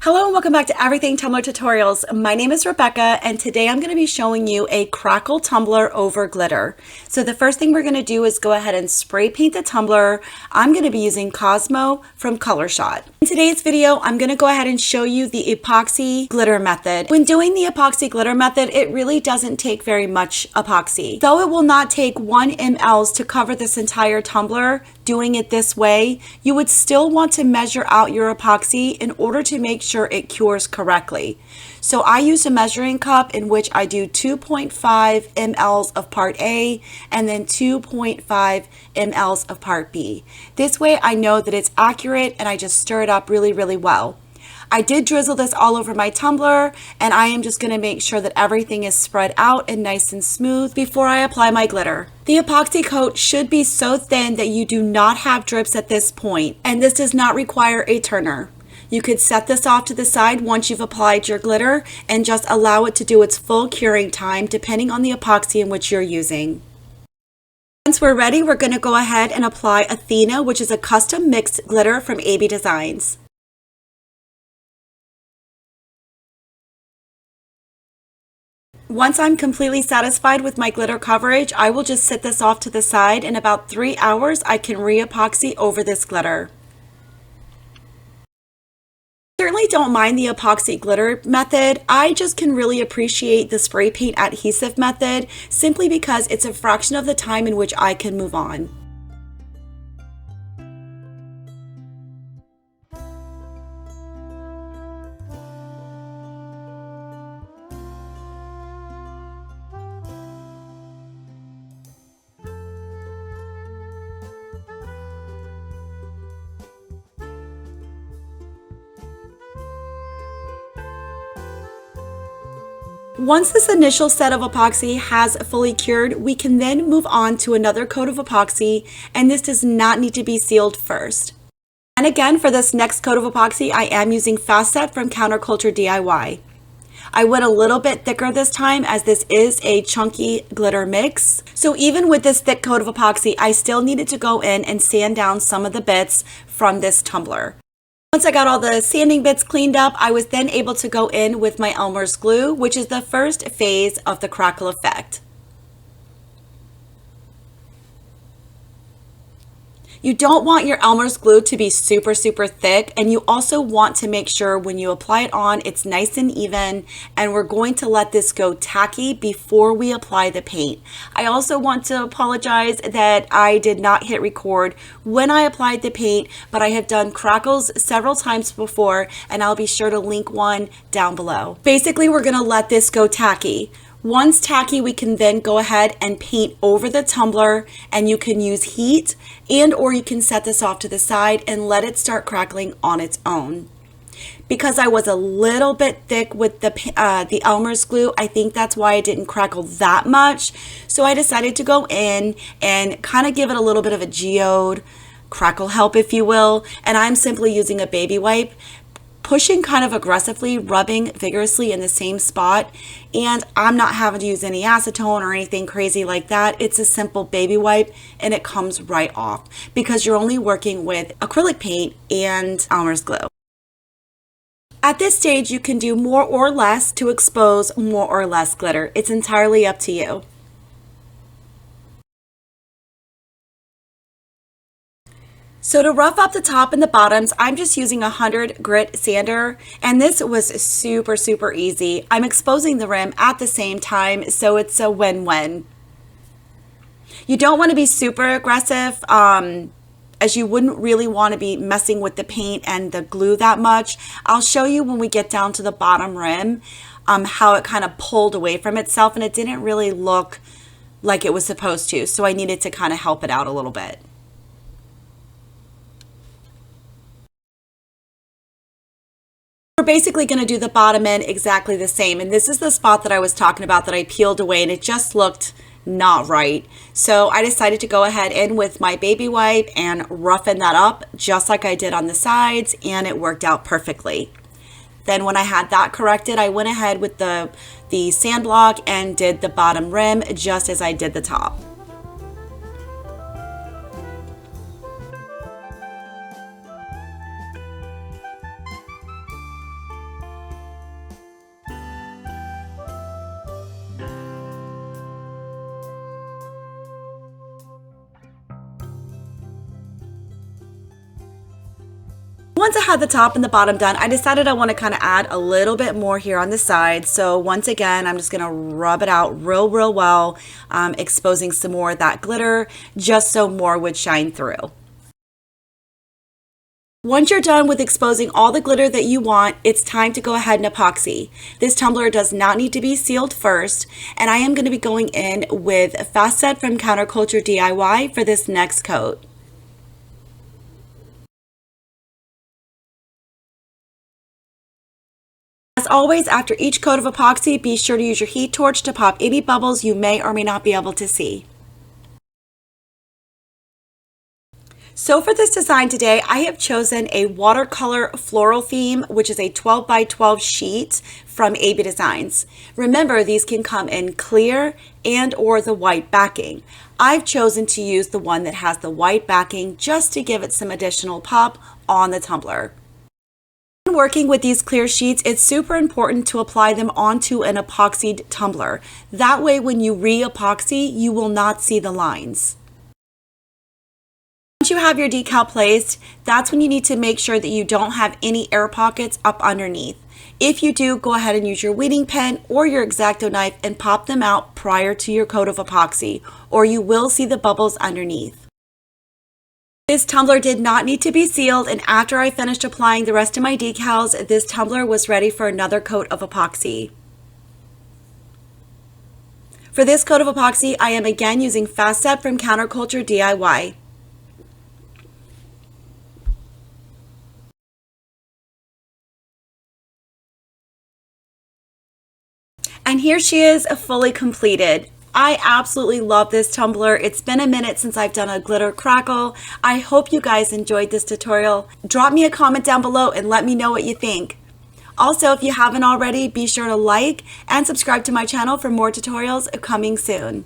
Hello and welcome back to Everything Tumbler Tutorials. My name is Rebecca and today I'm going to be showing you a Crackle tumbler over glitter. So the first thing we're going to do is go ahead and spray paint the tumbler. I'm going to be using Cosmo from Color Shot. In today's video, I'm going to go ahead and show you the epoxy glitter method. When doing the epoxy glitter method, it really doesn't take very much epoxy. Though it will not take 1 ml to cover this entire tumbler, doing it this way, you would still want to measure out your epoxy in order to make sure it cures correctly. So I use a measuring cup in which I do 2.5 mLs of part A and then 2.5 mLs of part B. This way I know that it's accurate and I just stir it up really well. I did drizzle this all over my tumbler and I am just going to make sure that everything is spread out and nice and smooth before I apply my glitter. The epoxy coat should be so thin that you do not have drips at this point, and this does not require a turner. You could set this off to the side once you've applied your glitter and just allow it to do its full curing time depending on the epoxy in which you're using. Once we're ready, we're going to go ahead and apply Athena, which is a custom mixed glitter from AB Designs. Once I'm completely satisfied with my glitter coverage, I will just set this off to the side. In about 3 hours, I can re-epoxy over this glitter. Certainly don't mind the epoxy glitter method. I just can really appreciate the spray paint adhesive method simply because it's a fraction of the time in which I can move on. Once this initial set of epoxy has fully cured, we can then move on to another coat of epoxy, and this does not need to be sealed first. And again, for this next coat of epoxy, I am using Fast Set from Counterculture DIY. I went a little bit thicker this time as this is a chunky glitter mix. So even with this thick coat of epoxy, I still needed to go in and sand down some of the bits from this tumbler. Once I got all the sanding bits cleaned up, I was then able to go in with my Elmers Glue, which is the first phase of the Crackle effect. You don't want your Elmer's glue to be super thick, and you also want to make sure when you apply it on it's nice and even, and we're going to let this go tacky before we apply the paint. I also want to apologize that I did not hit record when I applied the paint, but I have done Crackles several times before and I'll be sure to link one down below. Basically, we're going to let this go tacky. Once tacky, we can then go ahead and paint over the tumbler, and you can use heat or you can set this off to the side and let it start crackling on its own. Because I was a little bit thick with the Elmer's glue, I think that's why I didn't crackle that much. So I decided to go in and kind of give it a little bit of a geode, crackle help if you will, and I'm simply using a baby wipe, pushing kind of aggressively, rubbing vigorously in the same spot, and I'm not having to use any acetone or anything crazy like that. It's a simple baby wipe and it comes right off because you're only working with acrylic paint and Elmer's glue. At this stage, you can do more or less to expose more or less glitter. It's entirely up to you. So to rough up the top and the bottoms, I'm just using a 100 grit sander, and this was super easy. I'm exposing the rim at the same time, so it's a win-win. You don't want to be super aggressive, as you wouldn't really want to be messing with the paint and the glue that much. I'll show you when we get down to the bottom rim how it kind of pulled away from itself, and it didn't really look like it was supposed to, so I needed to kind of help it out a little bit. We're basically going to do the bottom end exactly the same, and this is the spot that I was talking about that I peeled away and it just looked not right. So I decided to go ahead in with my baby wipe and roughen that up just like I did on the sides, and it worked out perfectly. Then when I had that corrected, I went ahead with the sand block and did the bottom rim just as I did the top. once I had the top and the bottom done, I decided I want to kind of add a little bit more here on the side. So once again, I'm just going to rub it out real well, exposing some more of that glitter just so more would shine through. Once you're done with exposing all the glitter that you want, it's time to go ahead and epoxy. This tumbler does not need to be sealed first, and I am going to be going in with Fast Set from Counterculture DIY for this next coat. As always, after each coat of epoxy, be sure to use your heat torch to pop any bubbles you may or may not be able to see. So for this design today, I have chosen a watercolor floral theme, which is a 12 by 12 sheet from AB Designs. Remember, these can come in clear and or the white backing. I've chosen to use the one that has the white backing just to give it some additional pop on the tumbler. When working with these clear sheets, it's super important to apply them onto an epoxied tumbler. That way, when you re-epoxy, you will not see the lines. Once you have your decal placed, that's when you need to make sure that you don't have any air pockets up underneath. If you do, go ahead and use your weeding pen or your X-Acto knife and pop them out prior to your coat of epoxy, or you will see the bubbles underneath. This tumbler did not need to be sealed, and after I finished applying the rest of my decals, this tumbler was ready for another coat of epoxy. For this coat of epoxy, I am again using Fast Set from Counterculture DIY. And here she is, fully completed. I absolutely love this tumbler. It's been a minute since I've done a glitter crackle. I hope you guys enjoyed this tutorial. Drop me a comment down below and let me know what you think. Also, if you haven't already, be sure to like and subscribe to my channel for more tutorials coming soon.